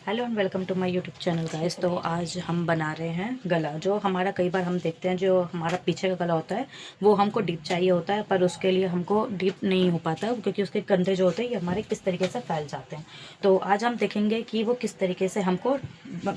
Hello and welcome to my YouTube channel guys. तो आज हम बना रहे हैं गला। जो हमारा कई बार हम देखते हैं, जो हमारा पीछे का गला होता है वो हमको डीप चाहिए होता है, पर उसके लिए हमको डीप नहीं हो पाता है क्योंकि उसके कंधे जो होते हैं ये हमारे किस तरीके से फैल जाते हैं। तो आज हम देखेंगे कि वो किस तरीके से हमको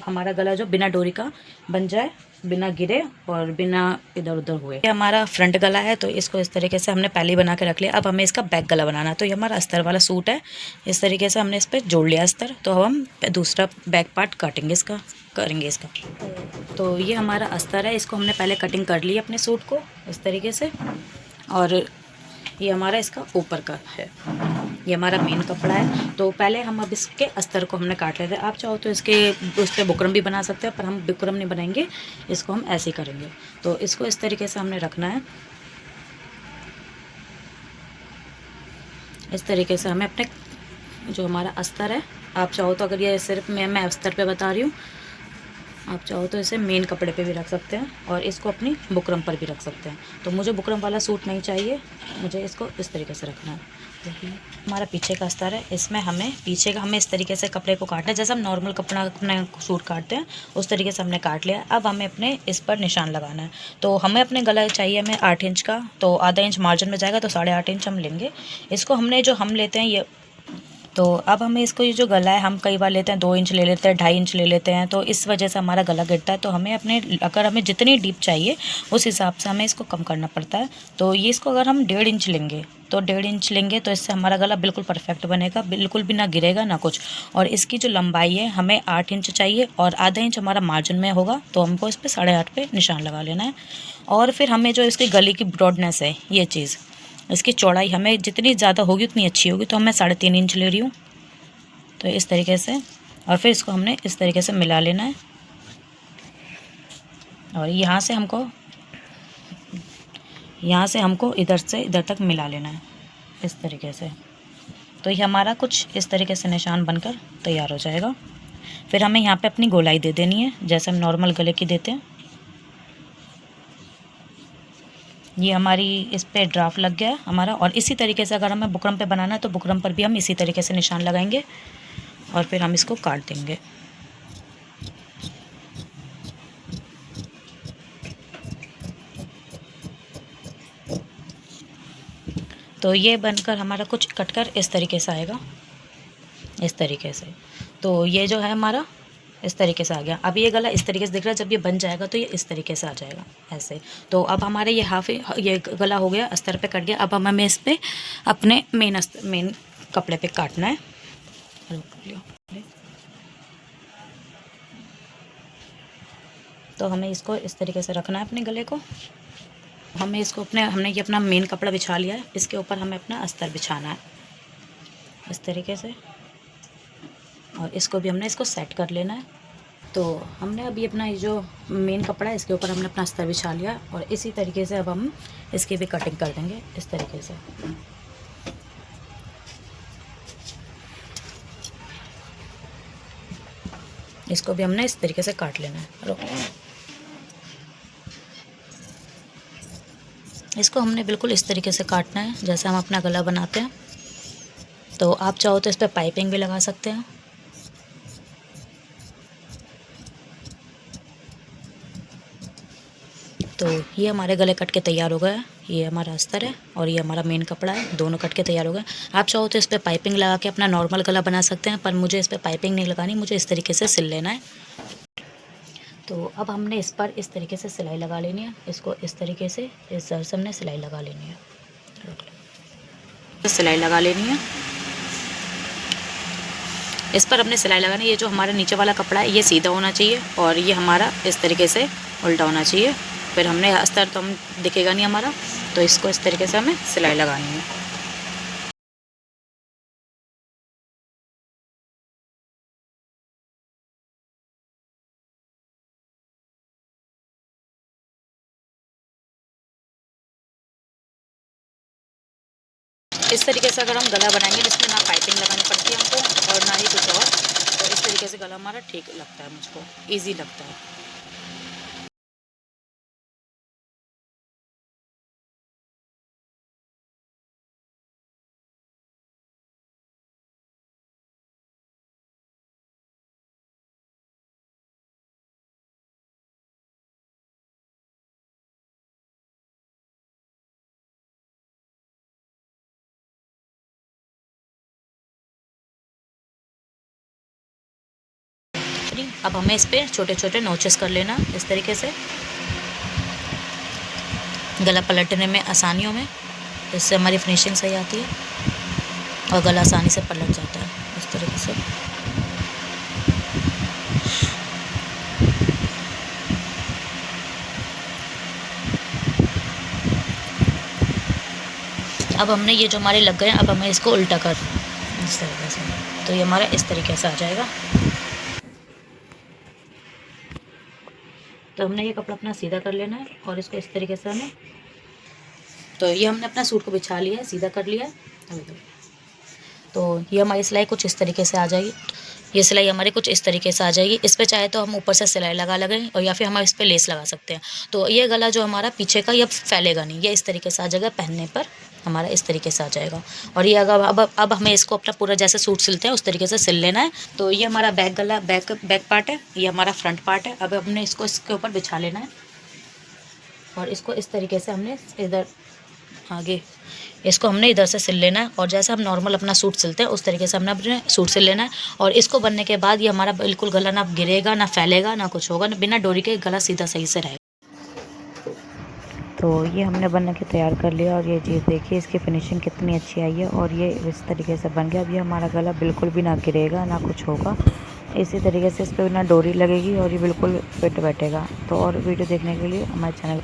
हमारा गला जो बिना डोरी का बन जाए, बिना गिरे और बिना इधर उधर हुए। ये हमारा फ्रंट गला है, तो इसको इस तरीके से हमने पहले ही बना के रख लिया। अब हमें इसका बैक गला बनाना है। तो ये हमारा अस्तर वाला सूट है, इस तरीके से हमने इस पर जोड़ लिया अस्तर। तो अब हम दूसरा बैक पार्ट काटेंगे, इसका करेंगे इसका। तो ये हमारा अस्तर है, इसको हमने पहले कटिंग कर ली अपने सूट को इस तरीके से। और ये हमारा इसका ऊपर का है, ये हमारा मेन कपड़ा है। तो पहले हम अब इसके अस्तर को हमने काट लेते हैं। आप चाहो तो इसके उस पर बुकरम भी बना सकते हैं, पर हम बुकरम नहीं बनाएंगे, इसको हम ऐसे ही करेंगे। तो इसको इस तरीके से हमने रखना है। इस तरीके से हमें अपने जो हमारा अस्तर है, आप चाहो तो, अगर ये सिर्फ मैं अस्तर पे बता रही हूँ, आप चाहो तो इसे मेन कपड़े पे भी रख सकते हैं और इसको अपनी बुकरम पर भी रख सकते हैं। तो मुझे बुकरम वाला सूट नहीं चाहिए, मुझे इसको इस तरीके से रखना है। देखिए हमारा पीछे का अस्तर है, इसमें हमें पीछे का इस तरीके से कपड़े को काटना है, जैसे हम नॉर्मल कपड़ा अपने सूट काटते हैं उस तरीके से हमने काट लिया। अब हमें अपने इस पर निशान लगाना है। तो हमें अपने गला चाहिए हमें 8 इंच का, तो आधा इंच मार्जिन में जाएगा, तो 8.5 इंच हम लेंगे। इसको हमने जो हम लेते हैं ये, तो अब हमें इसको ये जो गला है, हम कई बार लेते हैं 2 इंच ले लेते हैं, 2.5 इंच ले लेते हैं, तो इस वजह से हमारा गला गिरता है। तो हमें अपने, अगर हमें जितनी डीप चाहिए उस हिसाब से हमें इसको कम करना पड़ता है। तो ये इसको अगर हम 1.5 इंच लेंगे, तो 1.5 इंच लेंगे, तो इससे हमारा गला बिल्कुल परफेक्ट बनेगा, बिल्कुल भी ना गिरेगा ना कुछ। और इसकी जो लंबाई है हमें 8 इंच चाहिए और आधा इंच हमारा मार्जिन में होगा, तो हमको इस पर 8.5 पे निशान लगा लेना है। और फिर हमें जो इसकी गले की ब्रॉडनेस है, ये चीज़, इसकी चौड़ाई हमें जितनी ज़्यादा होगी उतनी अच्छी होगी, तो मैं 3.5 इंच ले रही हूँ। तो इस तरीके से, और फिर इसको हमने इस तरीके से मिला लेना है। और यहाँ से हमको इधर से इधर तक मिला लेना है इस तरीके से। तो ये हमारा कुछ इस तरीके से निशान बनकर तैयार हो जाएगा। फिर हमें यहाँ पे अपनी गोलाई दे देनी है, जैसे हम नॉर्मल गले की देते हैं। ये हमारी इस पे ड्राफ्ट लग गया हमारा। और इसी तरीके से अगर हमें बुकरम पे बनाना है तो बुकरम पर भी हम इसी तरीके से निशान लगाएंगे और फिर हम इसको काट देंगे। तो ये बनकर हमारा कुछ कटकर इस तरीके से आएगा, इस तरीके से। तो ये जो है हमारा इस तरीके से आ गया। अब ये गला इस तरीके से दिख रहा है, जब ये बन जाएगा तो ये इस तरीके से आ जाएगा ऐसे। तो अब हमारे ये गला हो गया, अस्तर पे कट गया। अब हमें इस पर अपने मेन कपड़े पे काटना है। तो हमें इसको इस तरीके से रखना है अपने गले को। हमने ये अपना मेन कपड़ा बिछा लिया है, इसके ऊपर हमें अपना अस्तर बिछाना है इस तरीके से। और इसको भी हमने इसको सेट कर लेना है। तो हमने अभी अपना ये जो मेन कपड़ा है इसके ऊपर हमने अपना अस्तर बिछा लिया, और इसी तरीके से अब हम इसकी भी कटिंग कर देंगे इस तरीके से। इसको भी हमने इस तरीके से काट लेना है। इसको हमने बिल्कुल इस तरीके से काटना है जैसे हम अपना गला बनाते हैं। तो आप चाहो तो इस पर पाइपिंग भी लगा सकते हैं। तो ये हमारे गले कट के तैयार हो गया। ये हमारा अस्तर है और ये हमारा मेन कपड़ा है, दोनों कट के तैयार हो गए। आप चाहो तो इस पर पाइपिंग लगा के अपना नॉर्मल गला बना सकते हैं, पर मुझे इस पर पाइपिंग नहीं लगानी, मुझे इस तरीके से सिल लेना है। तो अब हमने इस पर इस तरीके से सिलाई लगा लेनी है। इसको इस तरीके से इस जर से हमने सिलाई लगा लेनी है, सिलाई लगा लेनी है। इस पर हमने सिलाई लगानी है। ये जो हमारा नीचे वाला कपड़ा है ये सीधा होना चाहिए और ये हमारा इस तरीके से उल्टा होना चाहिए। फिर हमने अस्तर तो हम दिखेगा नहीं हमारा, तो इसको इस तरीके से हमें सिलाई लगानी है। इस तरीके से अगर हम गला बनाएंगे जिसमें ना पाइपिंग लगानी पड़ती है हमको और ना ही कुछ और, तो इस तरीके से गला हमारा ठीक लगता है, मुझको ईजी लगता है। अपनी। अब हमें इस पर छोटे छोटे नोचेस कर लेना इस तरीके से, गला पलटने में आसानियों में, इससे हमारी फिनिशिंग सही आती है और गला आसानी से पलट जाता है इस तरीके से। अब हमने ये जो हमारे लग गए हैं, अब हमें इसको उल्टा कर इस तरीके से, तो ये हमारा इस तरीके से आ जाएगा। तो हमने ये कपड़ा अपना सीधा कर लेना है और इसको इस तरीके से हमें, तो ये हमने अपना सूट को बिछा लिया है, सीधा कर लिया है। तो ये हमारी सिलाई कुछ इस तरीके से आ जाएगी। ये सिलाई हमारी कुछ इस तरीके से आ जाएगी। इस पे चाहे तो हम ऊपर से सिलाई लगा लगें और या फिर हम इस पे लेस लगा सकते हैं। तो ये गला जो हमारा पीछे का ये फैलेगा नहीं, ये इस तरीके से आ जाएगा, पहनने पर हमारा इस तरीके से आ जाएगा। और ये अगर अब हमें इसको अपना पूरा जैसे सूट सिलते हैं उस तरीके से सिल लेना है। तो ये हमारा बैक गला बैक पार्ट है, ये हमारा फ्रंट पार्ट है। अब हमने इसको इसके ऊपर बिछा लेना है और इसको इस तरीके से हमने इधर आगे इसको हमने इधर से सिल लेना है। और जैसे हम नॉर्मल अपना सूट सिलते हैं उस तरीके से हमने अपने सूट सिल लेना है। और इसको बनने के बाद ये हमारा बिल्कुल गला ना गिरेगा, ना फैलेगा, ना कुछ होगा, बिना डोरी के गला सीधा सही से रहेगा। तो ये हमने बना के तैयार कर लिया और ये चीज़ देखिए इसकी फिनिशिंग कितनी अच्छी आई है और ये इस तरीके से बन गया। अब ये हमारा गला बिल्कुल भी ना गिरेगा, ना कुछ होगा। इसी तरीके से इस पर ना डोरी लगेगी और ये बिल्कुल फिट बैठेगा। तो और वीडियो देखने के लिए हमारे चैनल